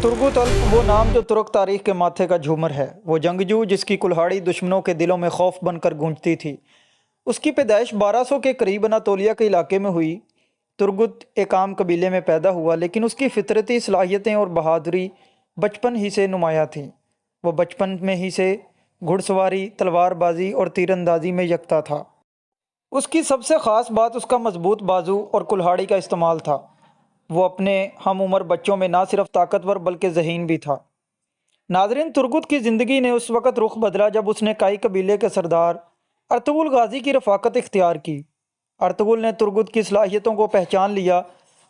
Turgut अल्प वो नाम जो तुर्क तारीख के माथे का झूमर है। वो जंगजू जिसकी कुल्हाड़ी दुश्मनों के दिलों में खौफ बनकर गूंजती थी। उसकी पैदाइश 1200 के करीब अनातोलिया के इलाके में हुई। तुर्गुत एक आम कबीले में पैदा हुआ, लेकिन उसकी फितरती सलाहियतें और बहादुरी बचपन ही से नुमायाँ थीं। वो बचपन में ही से घुड़सवारी, तलवारबाजी और तीरंदाजी में यकता था। उसकी सबसे ख़ास बात उसका मजबूत बाजू और कुल्हाड़ी का इस्तेमाल था। वो अपने हम उम्र बच्चों में ना सिर्फ ताकतवर बल्कि ज़हीन भी था। नाज़रीन, तुर्गुत की ज़िंदगी ने उस वक़्त रुख बदला जब उसने काई कबीले के सरदार अर्तुगरुल गाज़ी की रफ़ाकत इख्तियार की। अर्तुगरुल ने तुर्गुत की सलाहियतों को पहचान लिया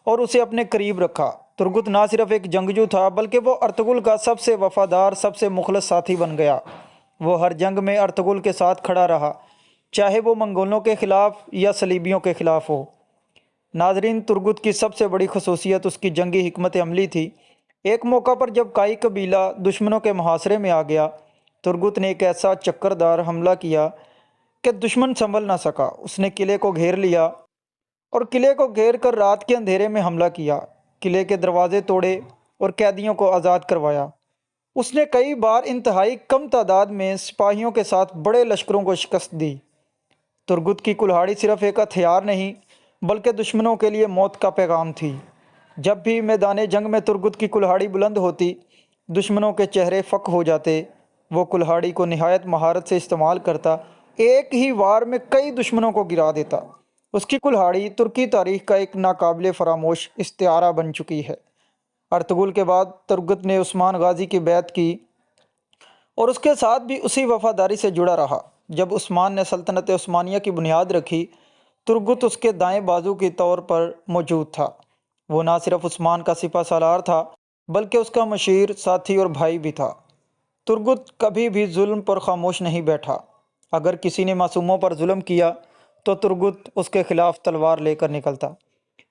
और उसे अपने करीब रखा। तुर्गुत ना सिर्फ एक जंगजू था, बल्कि वो अर्तुगरुल का सबसे वफ़ादार, सबसे मुखलस साथी बन गया। वो हर जंग में अर्तुगरुल के साथ खड़ा रहा, चाहे वो मंगोलों के ख़िलाफ़ या सलीबियों के ख़िलाफ़ हो। नाज़रीन, तुर्गुत की सबसे बड़ी खसूसियत उसकी जंगी हिकमत अमली थी। एक मौका पर जब काई कबीला दुश्मनों के मुहासरे में आ गया, तुर्गुत ने एक ऐसा चक्करदार हमला किया कि दुश्मन संभल ना सका। उसने किले को घेर लिया और किले को घेर कर रात के अंधेरे में हमला किया। किले के दरवाजे तोड़े और कैदियों को आज़ाद करवाया। उसने कई बार इंतहाई कम तादाद में सिपाहियों के साथ बड़े लश्करों को शिकस्त दी। तुर्गुत की कुल्हाड़ी सिर्फ एक हथियार नहीं, बल्कि दुश्मनों के लिए मौत का पैगाम थी। जब भी मैदान जंग में तुर्गुत की कुल्हाड़ी बुलंद होती, दुश्मनों के चेहरे फ़क हो जाते। वो कुल्हाड़ी को निहायत महारत से इस्तेमाल करता, एक ही वार में कई दुश्मनों को गिरा देता। उसकी कुल्हाड़ी तुर्की तारीख का एक नाकाबिले फरामोश इस्तिआरा बन चुकी है। अर्तुगरुल के बाद तुर्गुत ने उस्मान गाजी की बैत की और उसके साथ भी उसी वफादारी से जुड़ा रहा। जब उस्मान ने सल्तनत उस्मानिया की बुनियाद रखी, तुर्गुत उसके दाएं बाजू के तौर पर मौजूद था। वो ना सिर्फ उस्मान का सिपा सालार था, बल्कि उसका मशीर, साथी और भाई भी था। तुर्गुत कभी भी जुल्म पर खामोश नहीं बैठा। अगर किसी ने मासूमों पर जुल्म किया तो तुर्गुत उसके खिलाफ तलवार लेकर निकलता।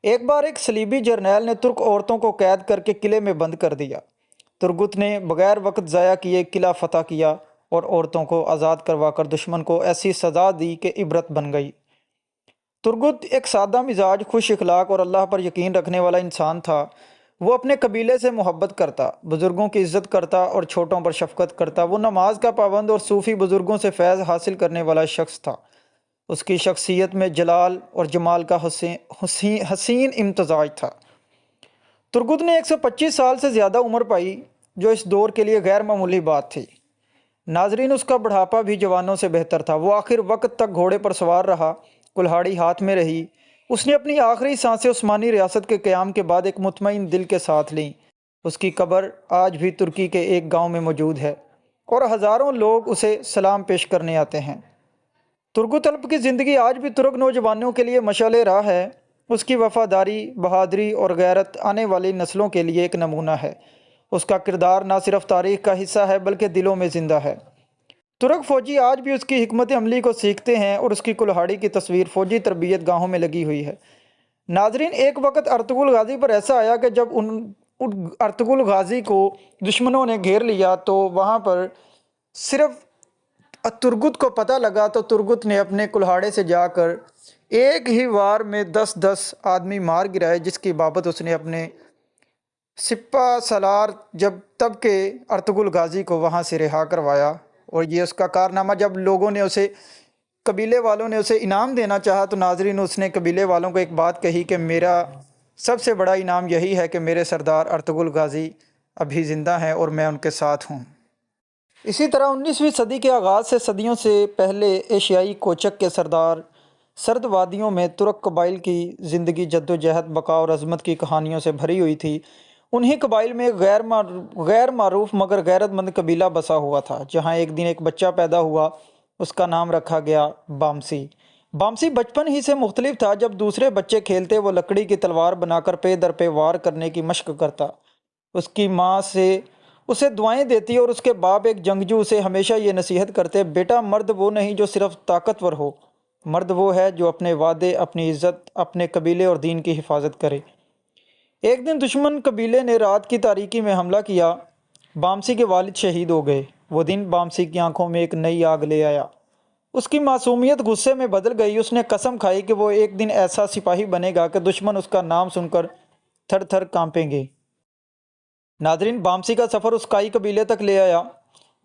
एक बार एक सलीबी जर्नैल ने तुर्क औरतों को कैद करके किले में बंद कर दिया। तुर्गुत ने बगैर वक्त ज़ाया किए किला फतह किया और औरतों को आज़ाद करवाकर दुश्मन को ऐसी सज़ा दी कि इबरत बन गई। तुर्गुत एक सादा मिजाज, खुश इखलाक और अल्लाह पर यकीन रखने वाला इंसान था। वो अपने कबीले से मोहब्बत करता, बुज़ुर्गों की इज़्ज़त करता और छोटों पर शफ़क़त करता। वो नमाज का पाबंद और सूफ़ी बुज़ुर्गों से फैज़ हासिल करने वाला शख्स था। उसकी शख्सियत में जलाल और जमाल का हसीन इम्तज़ाज था। तुर्गुत ने 125 साल से ज़्यादा उम्र पाई, जो इस दौर के लिए गैर मामूली बात थी। नाजरीन, उसका बुढ़ापा भी जवानों से बेहतर था। वो आखिर वक्त तक घोड़े पर सवार रहा, कुल्हाड़ी हाथ में रही। उसने अपनी आखिरी सांसें उस्मानी रियासत के क़याम के बाद एक मुतमईन दिल के साथ लीं। उसकी कब्र आज भी तुर्की के एक गांव में मौजूद है और हज़ारों लोग उसे सलाम पेश करने आते हैं। तुर्गुत अल्प की ज़िंदगी आज भी तुर्क नौजवानों के लिए मशाल राह है। उसकी वफ़ादारी, बहादुरी और गैरत आने वाली नस्लों के लिए एक नमूना है। उसका किरदार ना सिर्फ तारीख़ का हिस्सा है, बल्कि दिलों में ज़िंदा है। तुर्क फ़ौजी आज भी उसकी हिकमत अमली को सीखते हैं और उसकी कुल्हाड़ी की तस्वीर फ़ौजी तरबियत गाहों में लगी हुई है। नाजरीन, एक वक्त अर्तुगरुल गाज़ी पर ऐसा आया कि जब उन अर्तुगरुल गाज़ी को दुश्मनों ने घेर लिया, तो वहाँ पर सिर्फ तुर्गुत को पता लगा तो तुर्गुत ने अपने कुल्हाड़े से जाकर एक ही वार में 10-10 आदमी मार गिराए, जिसकी बाबत उसने अपने सिपा सलार तब के अर्तुगरुल गाज़ी को वहाँ से रिहा करवाया। और ये उसका कारनामा, जब लोगों ने उसे, कबीले वालों ने उसे इनाम देना चाहा, तो नाजरीन उसने कबीले वालों को एक बात कही कि मेरा सबसे बड़ा इनाम यही है कि मेरे सरदार अर्तुगरुल गाज़ी अभी ज़िंदा हैं और मैं उनके साथ हूँ। इसी तरह 19वीं सदी के आगाज़ से सदियों से पहले एशियाई कोचक के सरदार सर्द वादियों में तुर्क कबाइल की ज़िंदगी जद्दोजहद, बका और अज़मत की कहानियों से भरी हुई थी। उन्हीं कबाइल में एक गैर मारूफ मगर गैरतमंद कबीला बसा हुआ था, जहाँ एक दिन एक बच्चा पैदा हुआ। उसका नाम रखा गया बामसी। बामसी बचपन ही से मुख्तलिफ था। जब दूसरे बच्चे खेलते, वो लकड़ी की तलवार बनाकर पे दर पे वार करने की मशक करता। उसकी माँ से उसे दुआएं देती और उसके बाप एक जंगजू उसे हमेशा ये नसीहत करते, बेटा, मर्द वो नहीं जो सिर्फ ताकतवर हो, मर्द वो है जो अपने वादे, अपनी इज़्ज़त, अपने कबीले और दीन की हिफाजत करे। एक दिन दुश्मन कबीले ने रात की तारीकी में हमला किया। बामसी के वालिद शहीद हो गए। वो दिन बामसी की आंखों में एक नई आग ले आया। उसकी मासूमियत गुस्से में बदल गई। उसने कसम खाई कि वो एक दिन ऐसा सिपाही बनेगा कि दुश्मन उसका नाम सुनकर थर थर कांपेंगे। नादरीन, बामसी का सफ़र उस काई कबीले तक ले आया,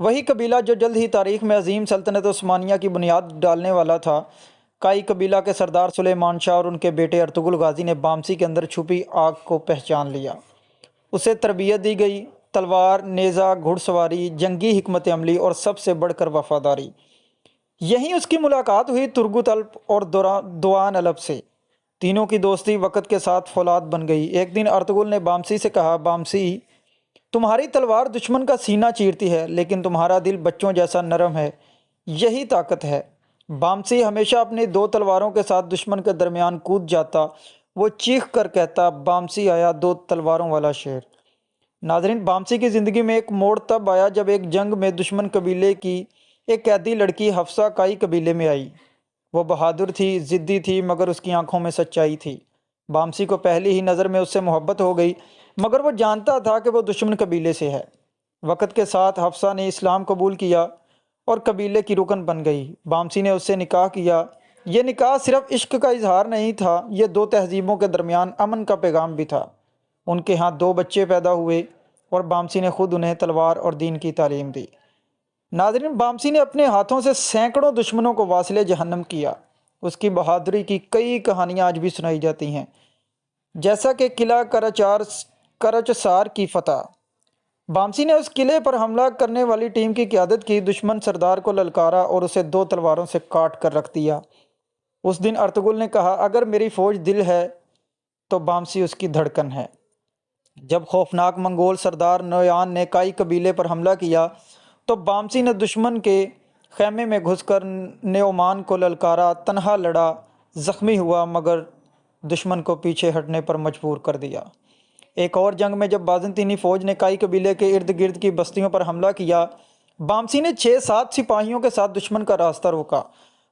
वही कबीला जो जल्द ही तारीख़ में अजीम सल्तनत उस्मानिया की बुनियाद डालने वाला था। काई कबीला के सरदार सुलेमान शाह और उनके बेटे अर्तुगरुल गाज़ी ने बामसी के अंदर छुपी आग को पहचान लिया। उसे तरबियत दी गई, तलवार, नेज़ा, घुड़सवारी, जंगी हिकमत अमली और सबसे बढ़कर वफ़ादारी। यहीं उसकी मुलाकात हुई तुर्गुत अल्प और दुआन अलब से। तीनों की दोस्ती वक़्त के साथ फौलाद बन गई। एक दिन अर्तुगरुल ने बामसी से कहा, बामसी, तुम्हारी तलवार दुश्मन का सीना चीरती है, लेकिन तुम्हारा दिल बच्चों जैसा नरम है, यही ताकत है। बामसी हमेशा अपनी दो तलवारों के साथ दुश्मन के दरमियान कूद जाता। वो चीख कर कहता, बामसी आया दो तलवारों वाला शेर। नाज़रीन, बामसी की ज़िंदगी में एक मोड़ तब आया जब एक जंग में दुश्मन कबीले की एक कैदी लड़की हफ्सा काई कबीले में आई। वो बहादुर थी, ज़िद्दी थी, मगर उसकी आंखों में सच्चाई थी। बामसी को पहली ही नज़र में उससे मोहब्बत हो गई, मगर वो जानता था कि वो दुश्मन कबीले से है। वक़्त के साथ हफ्सा ने इस्लाम कबूल किया और कबीले की रुकन बन गई। बामसी ने उससे निकाह किया। ये निकाह सिर्फ इश्क का इजहार नहीं था, ये दो तहजीबों के दरमियान अमन का पैगाम भी था। उनके यहाँ दो बच्चे पैदा हुए और बामसी ने खुद उन्हें तलवार और दीन की तालीम दी। नाज़रीन, बामसी ने अपने हाथों से सैकड़ों दुश्मनों को वासिले जहन्नम किया। उसकी बहादुरी की कई कहानियाँ आज भी सुनाई जाती हैं, जैसा कि किला करचसार की फतह। बामसी ने उस किले पर हमला करने वाली टीम की क़यादत की, दुश्मन सरदार को ललकारा और उसे दो तलवारों से काट कर रख दिया। उस दिन अर्तुगरुल ने कहा, अगर मेरी फ़ौज दिल है तो बामसी उसकी धड़कन है। जब खौफनाक मंगोल सरदार नोयान ने काई कबीले पर हमला किया तो बामसी ने दुश्मन के खैमे में घुसकर नेओमान को ललकारा, तन्हा लड़ा, ज़ख्मी हुआ, मगर दुश्मन को पीछे हटने पर मजबूर कर दिया। एक और जंग में जब बाज़ंतीनी फ़ौज ने काई कबीले के इर्द गिर्द की बस्तियों पर हमला किया, बामसी ने 6-7 सिपाहियों के साथ दुश्मन का रास्ता रोका।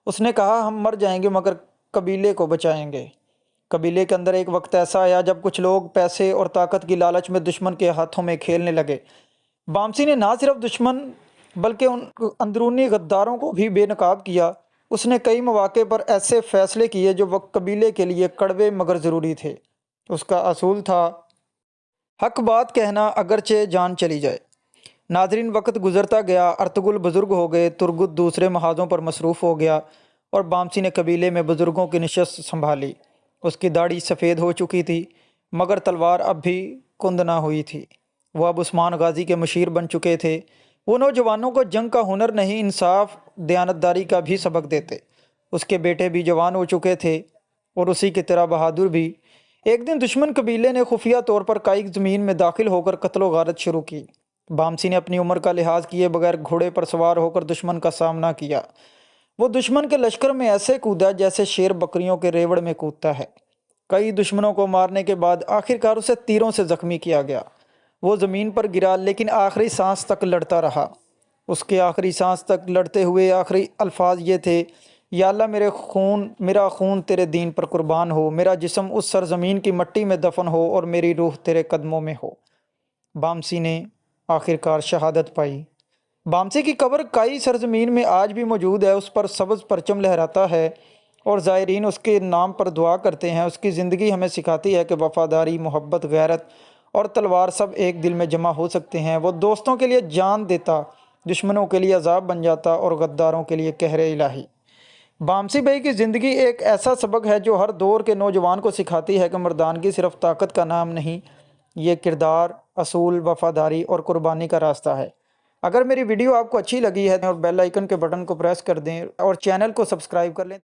उसने कहा, हम मर जाएंगे मगर कबीले को बचाएंगे। कबीले के अंदर एक वक्त ऐसा आया जब कुछ लोग पैसे और ताकत की लालच में दुश्मन के हाथों में खेलने लगे। बामसी ने ना सिर्फ दुश्मन बल्कि उन अंदरूनी गद्दारों को भी बेनकाब किया। उसने कई मौके पर ऐसे फ़ैसले किए जो वक्त कबीले के लिए कड़वे मगर ज़रूरी थे। उसका असूल था, हक बात कहना अगरचे जान चली जाए। नाज़रीन, वक्त गुजरता गया, अर्तुगरुल बुज़ुर्ग हो गए, तुर्गुत दूसरे महाजों पर मसरूफ़ हो गया और बामसी ने कबीले में बुज़ुर्गों की नशस्त संभाली। उसकी दाढ़ी सफ़ेद हो चुकी थी, मगर तलवार अब भी कुंद ना हुई थी। वो अब उस्मान गाज़ी के मुशीर बन चुके थे। वो नौजवानों को जंग का हुनर नहीं, इंसाफ, दयानतदारी का भी सबक देते। उसके बेटे भी जवान हो चुके थे और उसी की तरह बहादुर भी। एक दिन दुश्मन कबीले ने खुफिया तौर पर काई ज़मीन में दाखिल होकर कत्ल व गारत शुरू की। बामसी ने अपनी उम्र का लिहाज किए बगैर घोड़े पर सवार होकर दुश्मन का सामना किया। वो दुश्मन के लश्कर में ऐसे कूदा जैसे शेर बकरियों के रेवड़ में कूदता है। कई दुश्मनों को मारने के बाद आखिरकार उसे तीरों से ज़ख्मी किया गया। वो ज़मीन पर गिरा, लेकिन आखिरी सांस तक लड़ता रहा। उसके आखिरी सांस तक लड़ते हुए आखिरी अल्फाज ये थे, या अल्लाह, मेरा खून तेरे दीन पर कुर्बान हो, मेरा जिस्म उस सरजमीन की मट्टी में दफन हो और मेरी रूह तेरे कदमों में हो। बामसी ने आखिरकार शहादत पाई। बामसी की कब्र काई सरजमीन में आज भी मौजूद है। उस पर सब्ज़ परचम लहराता है और ज़ायरीन उसके नाम पर दुआ करते हैं। उसकी ज़िंदगी हमें सिखाती है कि वफ़ादारी, मोहब्बत, गैरत और तलवार सब एक दिल में जमा हो सकते हैं। वो दोस्तों के लिए जान देता, दुश्मनों के लिए अजाब बन जाता और गद्दारों के लिए कहर इलाही। बामसी भाई की ज़िंदगी एक ऐसा सबक है जो हर दौर के नौजवान को सिखाती है कि मर्दानगी सिर्फ ताकत का नाम नहीं, ये किरदार, असूल, वफ़ादारी और कुर्बानी का रास्ता है। अगर मेरी वीडियो आपको अच्छी लगी है और बेल आइकन के बटन को प्रेस कर दें और चैनल को सब्सक्राइब कर लें।